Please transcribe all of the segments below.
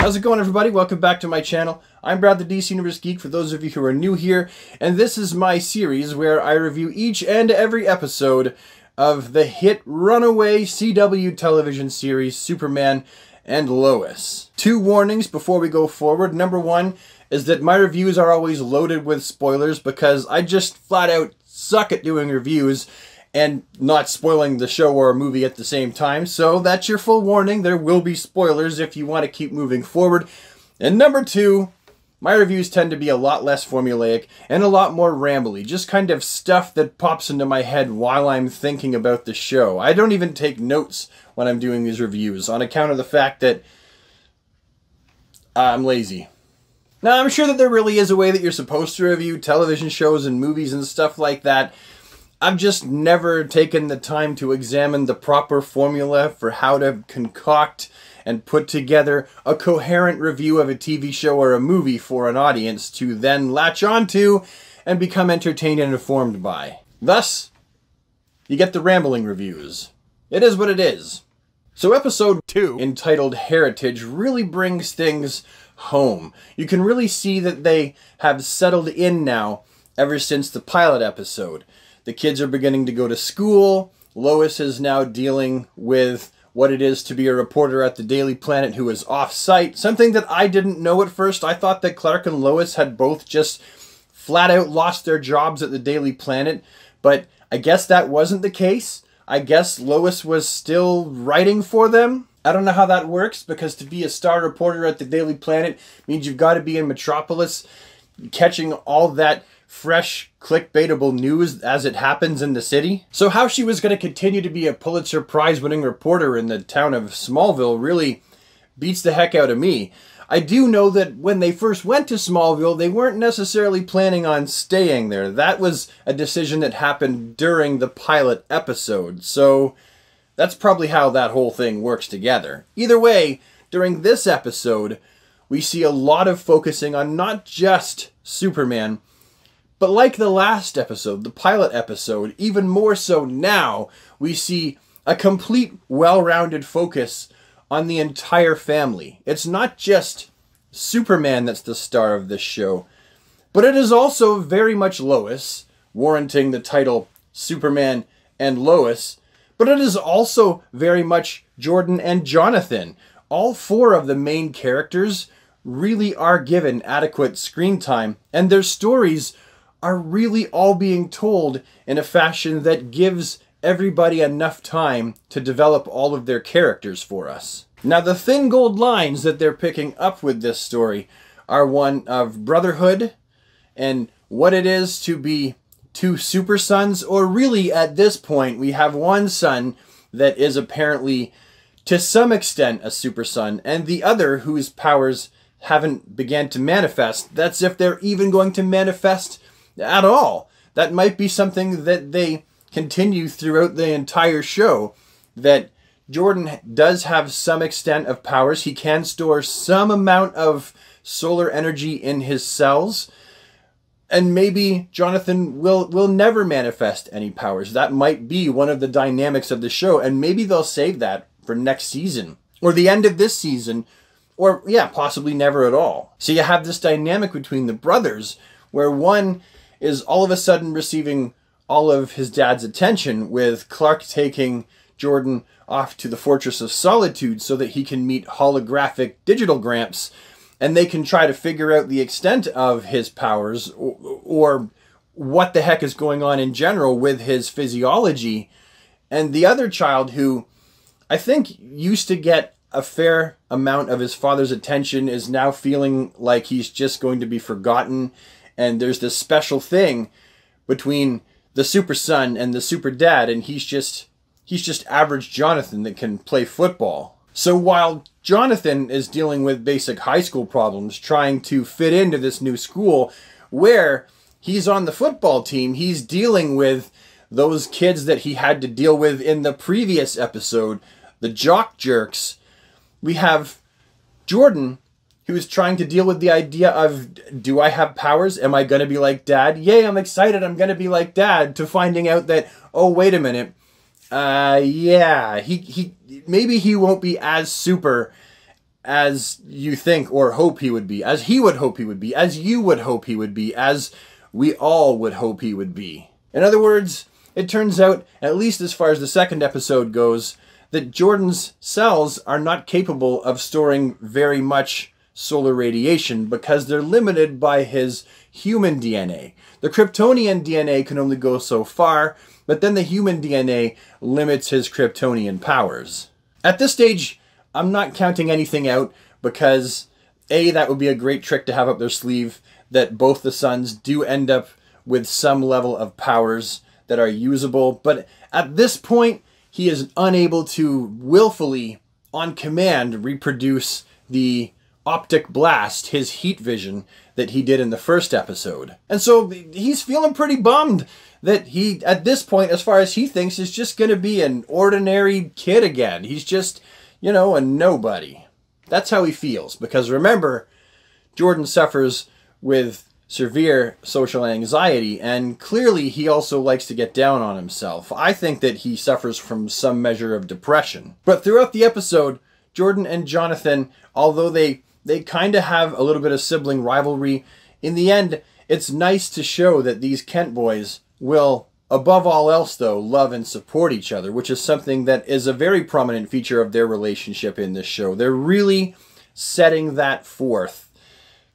How's it going, everybody? Welcome back to my channel. I'm Brad the DC Universe Geek, for those of you who are new here, and this is my series where I review each and every episode of the hit runaway CW television series Superman and Lois. Two warnings before we go forward. Number one is that my reviews are always loaded with spoilers because I just flat out suck at doing reviews and not spoiling the show or a movie at the same time. So that's your full warning. There will be spoilers if you want to keep moving forward. And number two, my reviews tend to be a lot less formulaic and a lot more rambly. Just kind of stuff that pops into my head while I'm thinking about the show. I don't even take notes when I'm doing these reviews on account of the fact that I'm lazy. Now, I'm sure that there really is a way that you're supposed to review television shows and movies and stuff like that. I've just never taken the time to examine the proper formula for how to concoct and put together a coherent review of a TV show or a movie for an audience to then latch onto and become entertained and informed by. Thus, you get the rambling reviews. It is what it is. So episode 2, entitled Heritage, really brings things home. You can really see that they have settled in now ever since the pilot episode. The kids are beginning to go to school. Lois is now dealing with what it is to be a reporter at the Daily Planet who is off-site. Something that I didn't know at first. I thought that Clark and Lois had both just flat out lost their jobs at the Daily Planet. But I guess that wasn't the case. I guess Lois was still writing for them. I don't know how that works, because to be a star reporter at the Daily Planet means you've got to be in Metropolis catching all that fresh, clickbaitable news as it happens in the city. So how she was going to continue to be a Pulitzer Prize-winning reporter in the town of Smallville really beats the heck out of me. I do know that when they first went to Smallville, they weren't necessarily planning on staying there. That was a decision that happened during the pilot episode, so that's probably how that whole thing works together. Either way, during this episode, we see a lot of focusing on not just Superman, but like the last episode, the pilot episode, even more so now, we see a complete, well-rounded focus on the entire family. It's not just Superman that's the star of this show, but it is also very much Lois, warranting the title Superman and Lois, but it is also very much Jordan and Jonathan. All four of the main characters really are given adequate screen time, and their stories are really all being told in a fashion that gives everybody enough time to develop all of their characters for us. Now, the thin gold lines that they're picking up with this story are one of brotherhood and what it is to be two super sons, or really at this point we have one son that is apparently to some extent a super son, and the other whose powers haven't began to manifest. That's if they're even going to manifest at all. That might be something that they continue throughout the entire show, that Jordan does have some extent of powers. He can store some amount of solar energy in his cells, and maybe Jonathan will never manifest any powers. That might be one of the dynamics of the show, and maybe they'll save that for next season, or the end of this season, or yeah, possibly never at all. So you have this dynamic between the brothers, where one is all of a sudden receiving all of his dad's attention, with Clark taking Jordan off to the Fortress of Solitude so that he can meet holographic digital Gramps, and they can try to figure out the extent of his powers, or what the heck is going on in general with his physiology. And the other child, who I think used to get a fair amount of his father's attention, is now feeling like he's just going to be forgotten. And there's this special thing between the super son and the super dad, and he's just average Jonathan that can play football. So while Jonathan is dealing with basic high school problems, trying to fit into this new school where he's on the football team, he's dealing with those kids that he had to deal with in the previous episode, the jock jerks. We have Jordan, who is trying to deal with the idea of, do I have powers? Am I going to be like Dad? Yay, I'm excited, I'm going to be like Dad, to finding out that, oh, wait a minute, yeah, maybe he won't be as super as you think or hope he would be, as he would hope he would be, as you would hope he would be, as we all would hope he would be. In other words, it turns out, at least as far as the second episode goes, that Jordan's cells are not capable of storing very much solar radiation because they're limited by his human DNA. The Kryptonian DNA can only go so far, but then the human DNA limits his Kryptonian powers. At this stage, I'm not counting anything out because A, that would be a great trick to have up their sleeve, that both the sons do end up with some level of powers that are usable, but at this point, he is unable to willfully, on command, reproduce the optic blast, his heat vision, that he did in the first episode. And so he's feeling pretty bummed that he, at this point, as far as he thinks, is just going to be an ordinary kid again. He's just, you know, a nobody. That's how he feels, because remember, Jordan suffers with severe social anxiety, and clearly he also likes to get down on himself. I think that he suffers from some measure of depression. But throughout the episode, Jordan and Jonathan, although they kind of have a little bit of sibling rivalry, in the end, it's nice to show that these Kent boys will, above all else though, love and support each other, which is something that is a very prominent feature of their relationship in this show. They're really setting that forth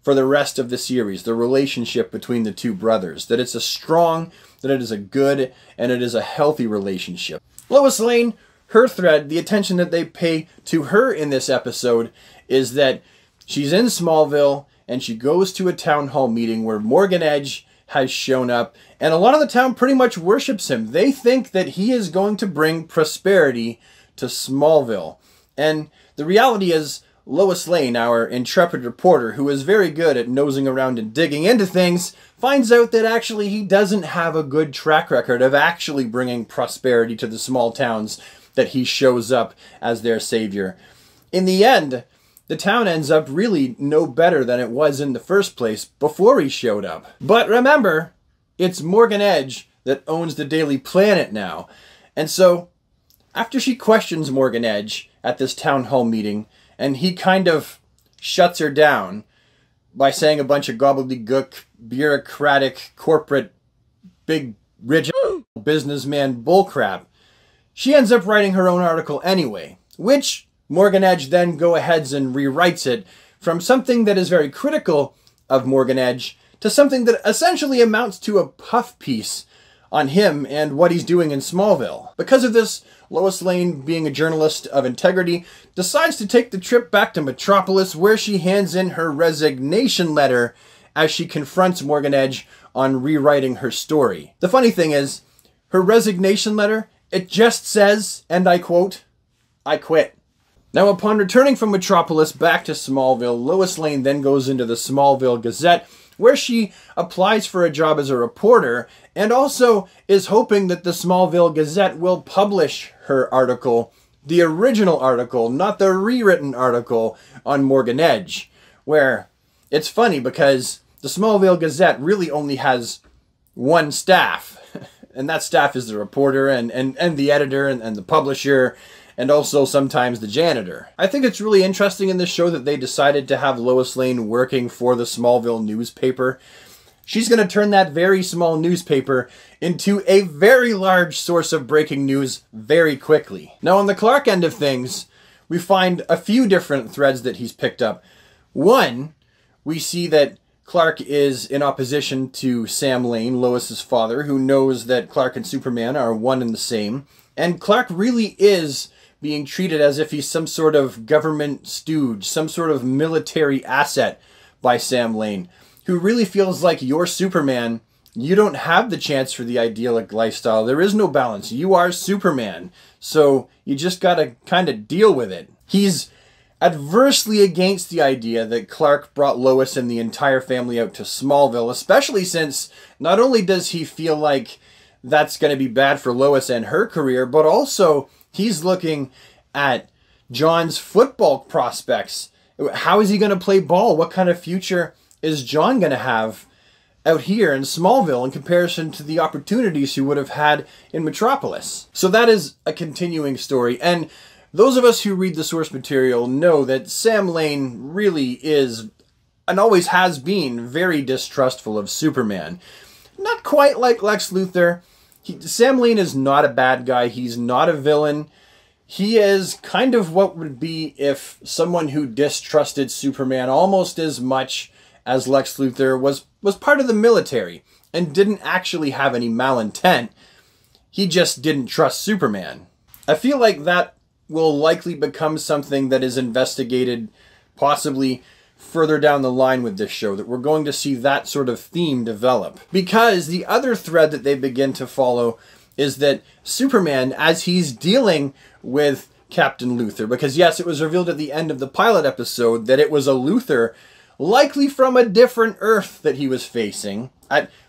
for the rest of the series, the relationship between the two brothers, that it's a strong, that it is a good, and it is a healthy relationship. Lois Lane, her thread, the attention that they pay to her in this episode is that she's in Smallville and she goes to a town hall meeting where Morgan Edge has shown up, and a lot of the town pretty much worships him. They think that he is going to bring prosperity to Smallville. And the reality is, Lois Lane, our intrepid reporter, who is very good at nosing around and digging into things, finds out that actually he doesn't have a good track record of actually bringing prosperity to the small towns that he shows up as their savior. In the end, the town ends up really no better than it was in the first place before he showed up. But remember, it's Morgan Edge that owns the Daily Planet now. And so, after she questions Morgan Edge at this town hall meeting, and he kind of shuts her down by saying a bunch of gobbledygook, bureaucratic, corporate, big, rich businessman bullcrap, she ends up writing her own article anyway, which Morgan Edge then go-aheads and rewrites it from something that is very critical of Morgan Edge to something that essentially amounts to a puff piece on him and what he's doing in Smallville. Because of this, Lois Lane, being a journalist of integrity, decides to take the trip back to Metropolis, where she hands in her resignation letter as she confronts Morgan Edge on rewriting her story. The funny thing is, her resignation letter, it just says, and I quote, "I quit." Now, upon returning from Metropolis back to Smallville, Lois Lane then goes into the Smallville Gazette, where she applies for a job as a reporter and also is hoping that the Smallville Gazette will publish her article, the original article, not the rewritten article on Morgan Edge, where it's funny because the Smallville Gazette really only has one staff, and that staff is the reporter and the editor and the publisher, and also sometimes the janitor. I think it's really interesting in this show that they decided to have Lois Lane working for the Smallville newspaper. She's going to turn that very small newspaper into a very large source of breaking news very quickly. Now, on the Clark end of things, we find a few different threads that he's picked up. One, we see that Clark is in opposition to Sam Lane, Lois's father, who knows that Clark and Superman are one and the same. And Clark really is being treated as if he's some sort of government stooge, some sort of military asset by Sam Lane, who really feels like you're Superman. You don't have the chance for the idyllic lifestyle. There is no balance. You are Superman. So you just gotta kind of deal with it. He's adversely against the idea that Clark brought Lois and the entire family out to Smallville, especially since not only does he feel like that's going to be bad for Lois and her career, but also he's looking at John's football prospects. How is he going to play ball? What kind of future is John going to have out here in Smallville in comparison to the opportunities he would have had in Metropolis? So that is a continuing story. And those of us who read the source material know that Sam Lane really is, and always has been, very distrustful of Superman. Not quite like Lex Luthor. Sam Lane is not a bad guy. He's not a villain. He is kind of what would be if someone who distrusted Superman almost as much as Lex Luthor was part of the military and didn't actually have any malintent. He just didn't trust Superman. I feel like that will likely become something that is investigated possibly further down the line with this show, that we're going to see that sort of theme develop. Because the other thread that they begin to follow is that Superman, as he's dealing with Captain Luthor, because yes, it was revealed at the end of the pilot episode that it was a Luthor, likely from a different Earth, that he was facing.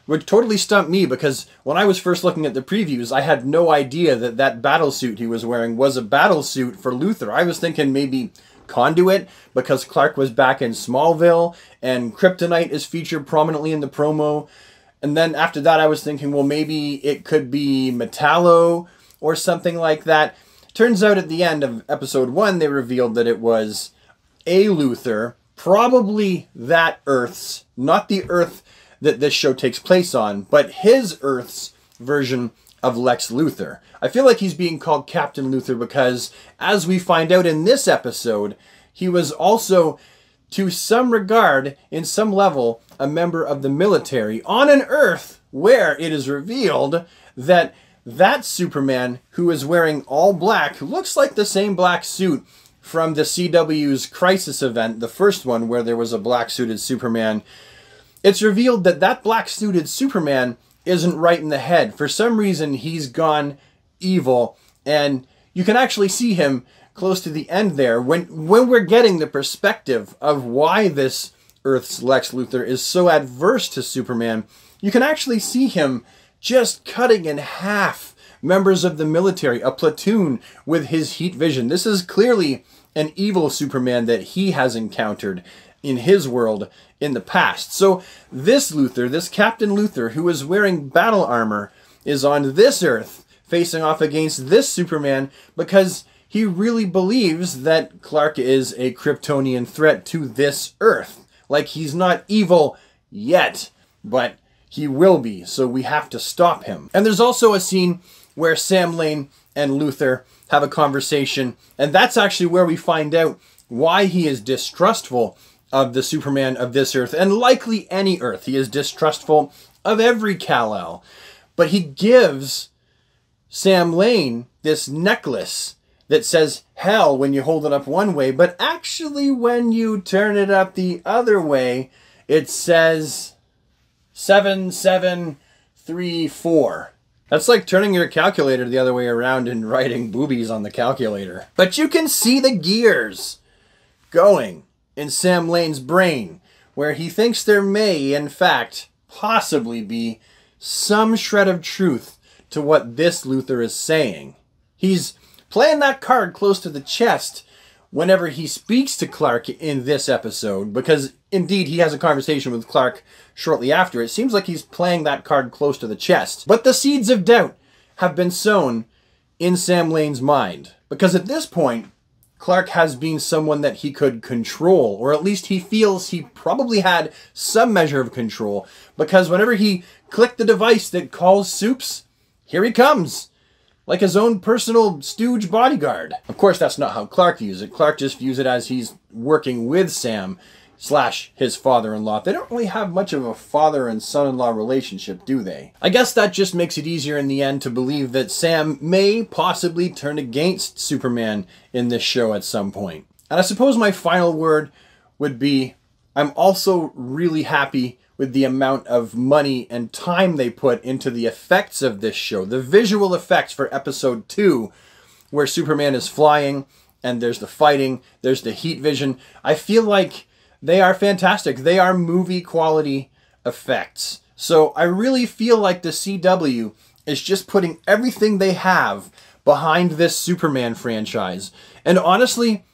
Would totally stump me, because when I was first looking at the previews, I had no idea that that battle suit he was wearing was a battle suit for Luthor. I was thinking maybe Conduit, because Clark was back in Smallville, and Kryptonite is featured prominently in the promo. And then after that, I was thinking, well, maybe it could be Metallo or something like that. Turns out at the end of episode 1, they revealed that it was a Luthor, probably that Earth's, not the Earth that this show takes place on, but his Earth's version of Lex Luthor. I feel like he's being called Captain Luthor because, as we find out in this episode, he was also, to some regard, in some level, a member of the military on an Earth where it is revealed that that Superman, who is wearing all black, looks like the same black suit from the CW's Crisis event, the first one where there was a black-suited Superman. It's revealed that that black-suited Superman isn't right in the head. For some reason, he's gone evil, and you can actually see him close to the end there when we're getting the perspective of why this Earth's Lex Luthor is so adverse to Superman. You can actually see him just cutting in half members of the military, a platoon, with his heat vision. This is clearly an evil Superman that he has encountered in his world in the past. So this Luthor, this Captain Luthor, who is wearing battle armor, is on this Earth facing off against this Superman because he really believes that Clark is a Kryptonian threat to this Earth. Like, he's not evil yet, but he will be, so we have to stop him. And there's also a scene where Sam Lane and Luthor have a conversation, and that's actually where we find out why he is distrustful of the Superman of this Earth, and likely any Earth. He is distrustful of every Kal-El. But he gives Sam Lane this necklace that says hell when you hold it up one way, but actually when you turn it up the other way, it says 7734. That's like turning your calculator the other way around and writing boobies on the calculator. But you can see the gears going in Sam Lane's brain, where he thinks there may, in fact, possibly be some shred of truth to what this Luthor is saying. He's playing that card close to the chest whenever he speaks to Clark in this episode, because indeed he has a conversation with Clark shortly after. It seems like he's playing that card close to the chest. But the seeds of doubt have been sown in Sam Lane's mind, because at this point, Clark has been someone that he could control, or at least he feels he probably had some measure of control, because whenever he clicked the device that calls Supes, here he comes, like his own personal stooge bodyguard. Of course, that's not how Clark views it. Clark just views it as he's working with Sam / his father-in-law. They don't really have much of a father and son-in-law relationship, do they? I guess that just makes it easier in the end to believe that Sam may possibly turn against Superman in this show at some point. And I suppose my final word would be, I'm also really happy with the amount of money and time they put into the effects of this show. The visual effects for episode 2, where Superman is flying, and there's the fighting, there's the heat vision. I feel like they are fantastic. They are movie quality effects. So I really feel like the CW is just putting everything they have behind this Superman franchise. And honestly,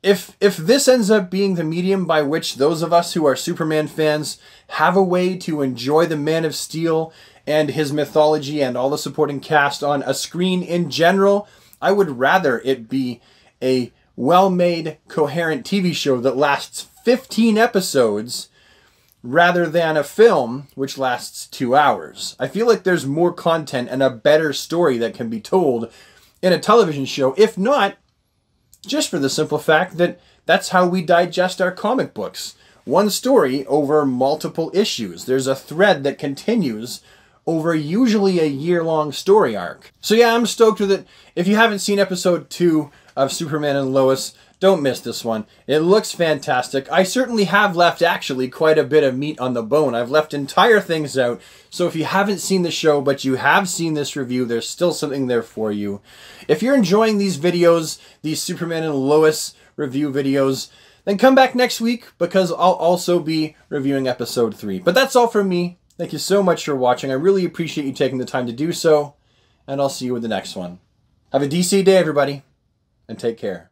if this ends up being the medium by which those of us who are Superman fans have a way to enjoy the Man of Steel and his mythology and all the supporting cast on a screen in general, I would rather it be a well-made, coherent TV show that lasts 15 episodes rather than a film which lasts 2 hours. I feel like there's more content and a better story that can be told in a television show, if not just for the simple fact that that's how we digest our comic books. One story over multiple issues. There's a thread that continues over usually a year-long story arc. So yeah, I'm stoked with it. If you haven't seen episode 2 of Superman and Lois, don't miss this one. It looks fantastic. I certainly have left actually quite a bit of meat on the bone. I've left entire things out. So if you haven't seen the show, but you have seen this review, there's still something there for you. If you're enjoying these videos, these Superman and Lois review videos, then come back next week because I'll also be reviewing episode 3. But that's all from me. Thank you so much for watching. I really appreciate you taking the time to do so. And I'll see you with the next one. Have a DC day, everybody. And take care.